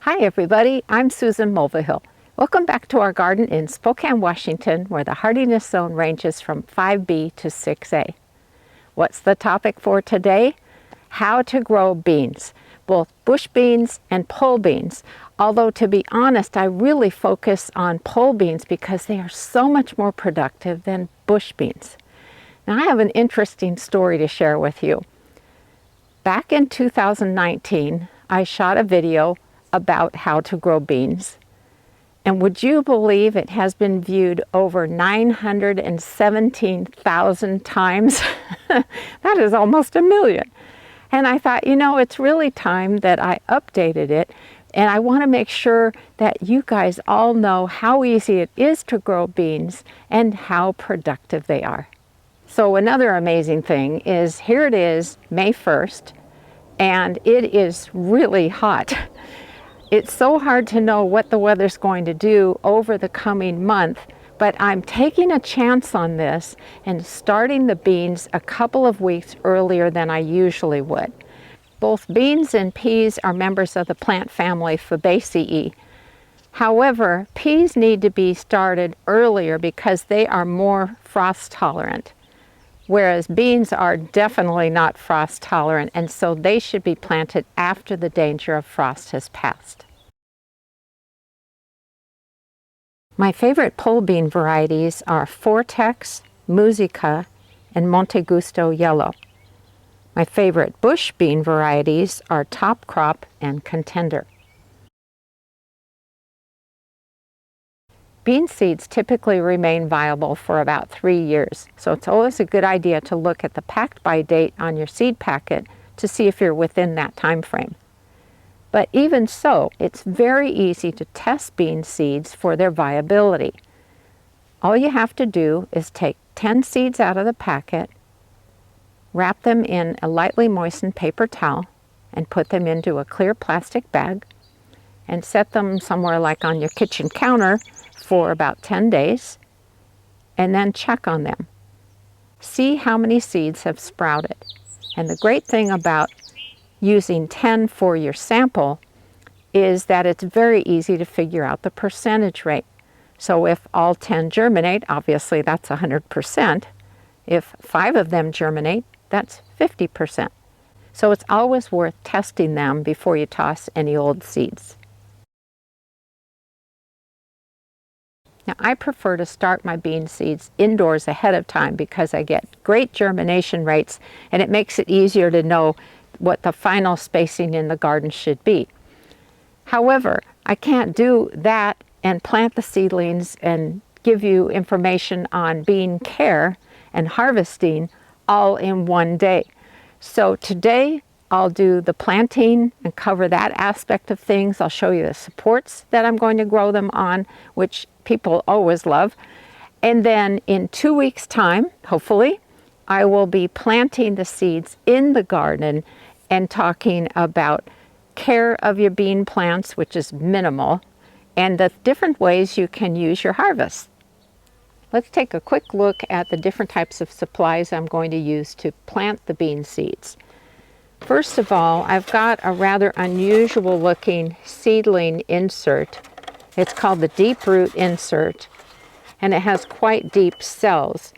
Hi everybody, I'm Susan Mulvihill. Welcome back to our garden in Spokane, Washington, where the hardiness zone ranges from 5B to 6A. What's the topic for today? How to grow beans, both bush beans and pole beans. Although to be honest, I really focus on pole beans because they are so much more productive than bush beans. Now I have an interesting story to share with you. Back in 2019, I shot a video about how to grow beans. And would you believe it has been viewed over 917,000 times? That is almost 1 million. And I thought, it's really time that I updated it. And I want to make sure that you guys all know how easy it is to grow beans and how productive they are. So another amazing thing is here it is, May 1st, and it is really hot. It's so hard to know what the weather's going to do over the coming month, but I'm taking a chance on this and starting the beans a couple of weeks earlier than I usually would. Both beans and peas are members of the plant family Fabaceae. However, peas need to be started earlier because they are more frost tolerant, whereas beans are definitely not frost tolerant, and so they should be planted after the danger of frost has passed. My favorite pole bean varieties are Vortex, Musica, and Monte Gusto Yellow. My favorite bush bean varieties are Top Crop and Contender. Bean seeds typically remain viable for about 3 years, so it's always a good idea to look at the packed by date on your seed packet to see if you're within that time frame. But even so, it's very easy to test bean seeds for their viability. All you have to do is take 10 seeds out of the packet, wrap them in a lightly moistened paper towel, and put them into a clear plastic bag, and set them somewhere like on your kitchen counter for about 10 days, and then check on them. See how many seeds have sprouted. And the great thing about using 10 for your sample is that it's very easy to figure out the percentage rate. So if all 10 germinate, obviously that's 100%. If 5 of them germinate, that's 50%. So it's always worth testing them before you toss any old seeds. Now, I prefer to start my bean seeds indoors ahead of time because I get great germination rates, and it makes it easier to know what the final spacing in the garden should be. However, I can't do that and plant the seedlings and give you information on bean care and harvesting all in one day. So today I'll do the planting and cover that aspect of things. I'll show you the supports that I'm going to grow them on, which people always love. And then in 2 weeks' time, hopefully, I will be planting the seeds in the garden and talking about care of your bean plants, which is minimal, and the different ways you can use your harvest. Let's take a quick look at the different types of supplies I'm going to use to plant the bean seeds. First of all, I've got a rather unusual looking seedling insert. It's called the deep root insert, and it has quite deep cells.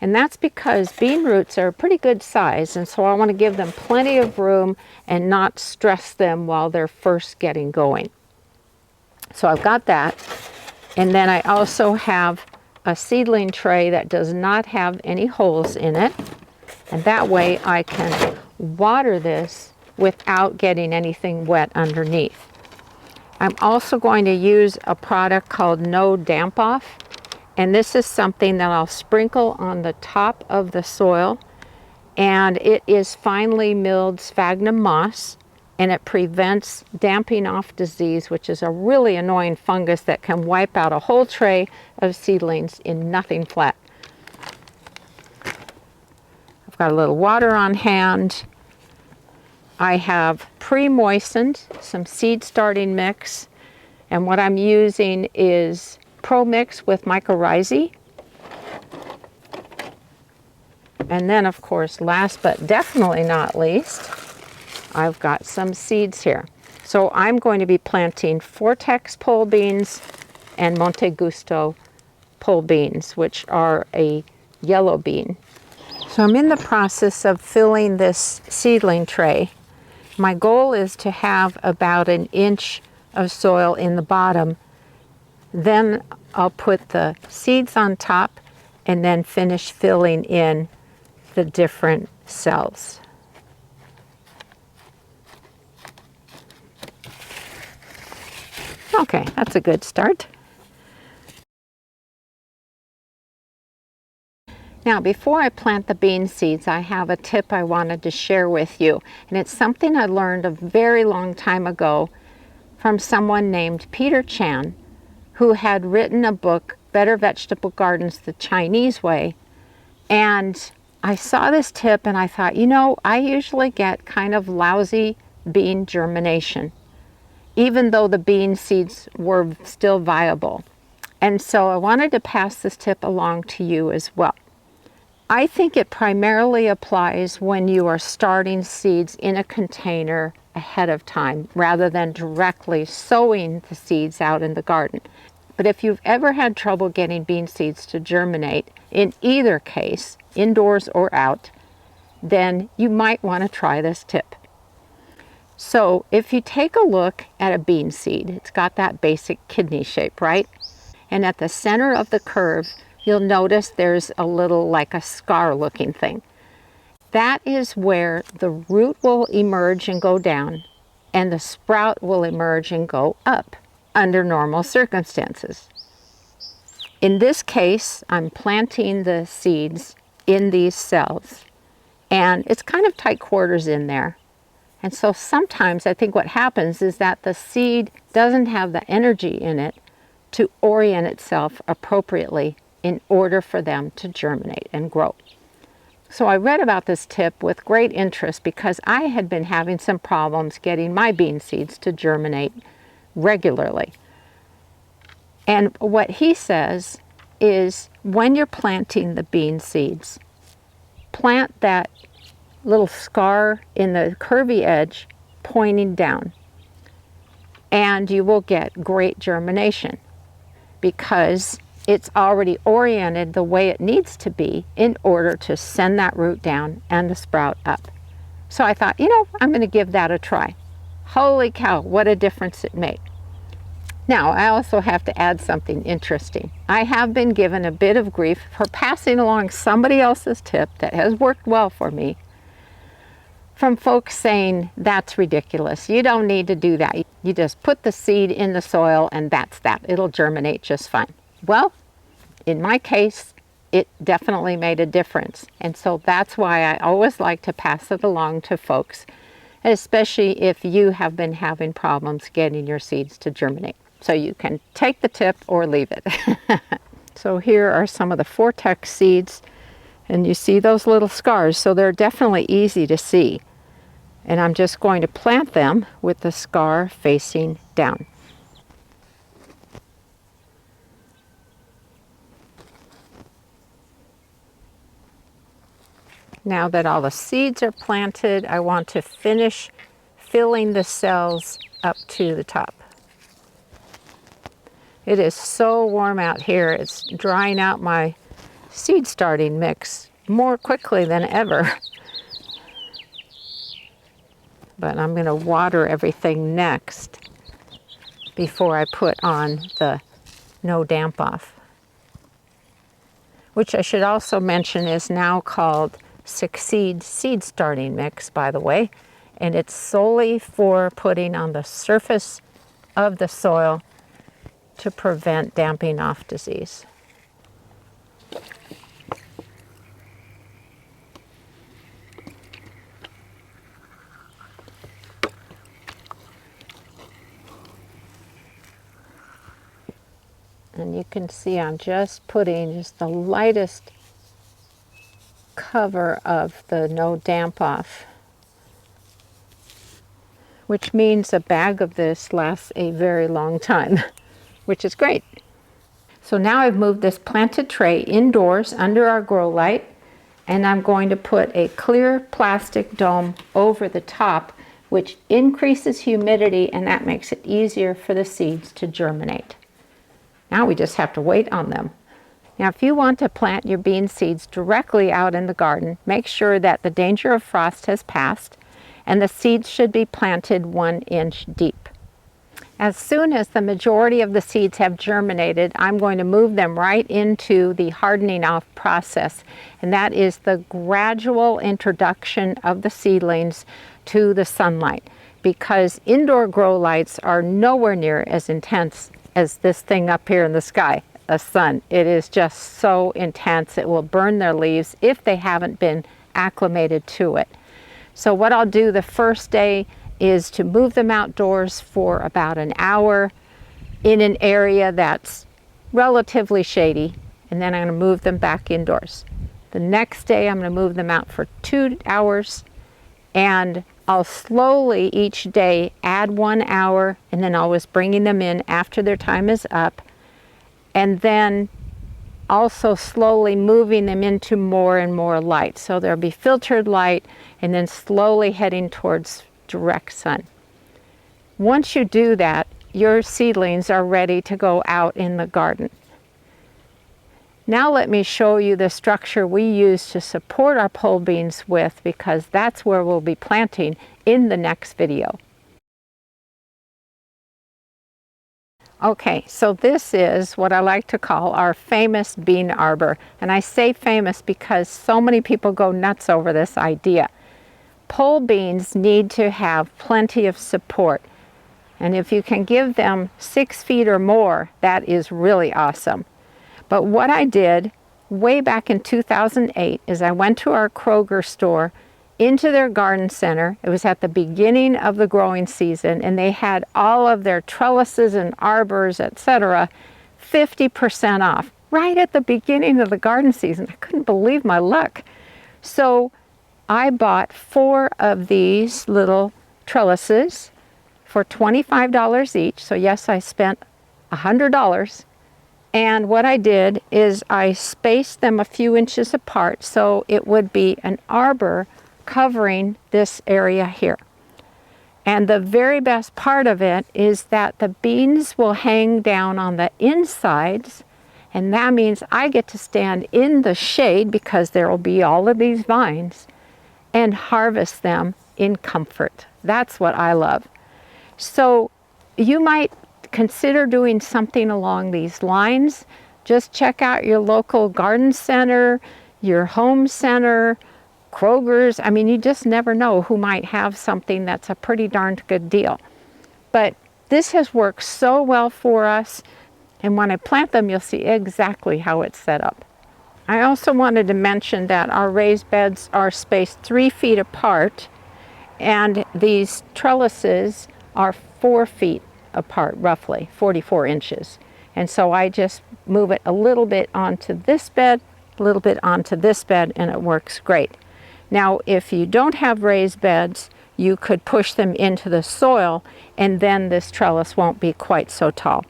And that's because bean roots are a pretty good size, and so I want to give them plenty of room and not stress them while they're first getting going. So I've got that. And then I also have a seedling tray that does not have any holes in it. And that way I can water this without getting anything wet underneath. I'm also going to use a product called No Damp Off. And this is something that I'll sprinkle on the top of the soil. And it is finely milled sphagnum moss. And it prevents damping off disease, which is a really annoying fungus that can wipe out a whole tray of seedlings in nothing flat. I've got a little water on hand. I have pre-moistened some seed starting mix. And what I'm using is Pro Mix with mycorrhizae. And then, of course, last but definitely not least, I've got some seeds here. So I'm going to be planting Vortex pole beans and Monte Gusto pole beans, which are a yellow bean. So I'm in the process of filling this seedling tray. My goal is to have about 1 inch of soil in the bottom. Then I'll put the seeds on top and then finish filling in the different cells. Okay, that's a good start. Now, before I plant the bean seeds, I have a tip I wanted to share with you. And it's something I learned a very long time ago from someone named Peter Chan, who had written a book, Better Vegetable Gardens the Chinese Way. And I saw this tip and I thought, you know, I usually get kind of lousy bean germination, even though the bean seeds were still viable. And so I wanted to pass this tip along to you as well. I think it primarily applies when you are starting seeds in a container ahead of time rather than directly sowing the seeds out in the garden. But if you've ever had trouble getting bean seeds to germinate, in either case, indoors or out, then you might want to try this tip. So if you take a look at a bean seed, it's got that basic kidney shape, right? And at the center of the curve, you'll notice there's a little like a scar looking thing. That is where the root will emerge and go down, and the sprout will emerge and go up under normal circumstances. In this case, I'm planting the seeds in these cells, and it's kind of tight quarters in there. And so sometimes I think what happens is that the seed doesn't have the energy in it to orient itself appropriately in order for them to germinate and grow. So I read about this tip with great interest because I had been having some problems getting my bean seeds to germinate regularly. And what he says is when you're planting the bean seeds, plant that little scar in the curvy edge pointing down, and you will get great germination because it's already oriented the way it needs to be in order to send that root down and the sprout up. So I thought, you know, I'm going to give that a try. Holy cow, what a difference it made. Now, I also have to add something interesting. I have been given a bit of grief for passing along somebody else's tip that has worked well for me, from folks saying, that's ridiculous. You don't need to do that. You just put the seed in the soil and that's that. It'll germinate just fine. Well, in my case, it definitely made a difference. And so that's why I always like to pass it along to folks, especially if you have been having problems getting your seeds to germinate. So you can take the tip or leave it. So here are some of the Vortex seeds, and you see those little scars, so they're definitely easy to see. And I'm just going to plant them with the scar facing down. Now that all the seeds are planted, I want to finish filling the cells up to the top. It is so warm out here, it's drying out my seed starting mix more quickly than ever. But I'm going to water everything next before I put on the no damp off, which I should also mention is now called Succeed Seed Starting Mix, by the way, and it's solely for putting on the surface of the soil to prevent damping off disease. And you can see I'm just putting just the lightest cover of the no damp off, which means a bag of this lasts a very long time, which is great. So now I've moved this planted tray indoors under our grow light, and I'm going to put a clear plastic dome over the top which increases humidity, and that makes it easier for the seeds to germinate. Now we just have to wait on them. Now, if you want to plant your bean seeds directly out in the garden, make sure that the danger of frost has passed, and the seeds should be planted 1 inch deep. As soon as the majority of the seeds have germinated, I'm going to move them right into the hardening off process, and that is the gradual introduction of the seedlings to the sunlight, because indoor grow lights are nowhere near as intense as this thing up here in the sky, the sun. It is just so intense, it will burn their leaves if they haven't been acclimated to it. So what I'll do the first day is to move them outdoors for about an hour in an area that's relatively shady, and then I'm going to move them back indoors. The next day I'm going to move them out for 2 hours, and I'll slowly each day add 1 hour, and then always bringing them in after their time is up, and then also slowly moving them into more and more light. So there'll be filtered light, and then slowly heading towards direct sun. Once you do that, your seedlings are ready to go out in the garden. Now let me show you the structure we use to support our pole beans with, because that's where we'll be planting in the next video. Okay, so this is what I like to call our famous bean arbor. And I say famous because so many people go nuts over this idea. Pole beans need to have plenty of support. And if you can give them 6 feet or more, that is really awesome. But what I did way back in 2008 is I went to our Kroger store into their garden center. It was at the beginning of the growing season, and they had all of their trellises and arbors, etc., 50% off right at the beginning of the garden season. I couldn't believe my luck. So I bought 4 of these little trellises for $25 each. So yes, I spent $100. And what I did is I spaced them a few inches apart so it would be an arbor covering this area here. And the very best part of it is that the beans will hang down on the insides, and that means I get to stand in the shade, because there will be all of these vines, and harvest them in comfort. That's what I love. So you might consider doing something along these lines. Just check out your local garden center, your home center, Kroger's. I mean, you just never know who might have something that's a pretty darned good deal. But this has worked so well for us, and when I plant them, you'll see exactly how it's set up. I also wanted to mention that our raised beds are spaced 3 feet apart, and these trellises are 4 feet apart, roughly 44 inches. And so I just move it a little bit onto this bed, a little bit onto this bed, and it works great. Now, if you don't have raised beds, you could push them into the soil, and then this trellis won't be quite so tall.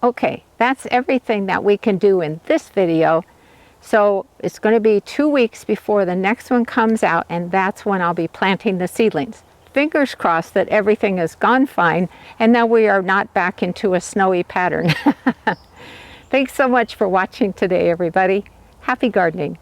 Okay, that's everything that we can do in this video. So it's going to be 2 weeks before the next one comes out, and that's when I'll be planting the seedlings. Fingers crossed that everything has gone fine and that we are not back into a snowy pattern. Thanks so much for watching today, everybody. Happy gardening.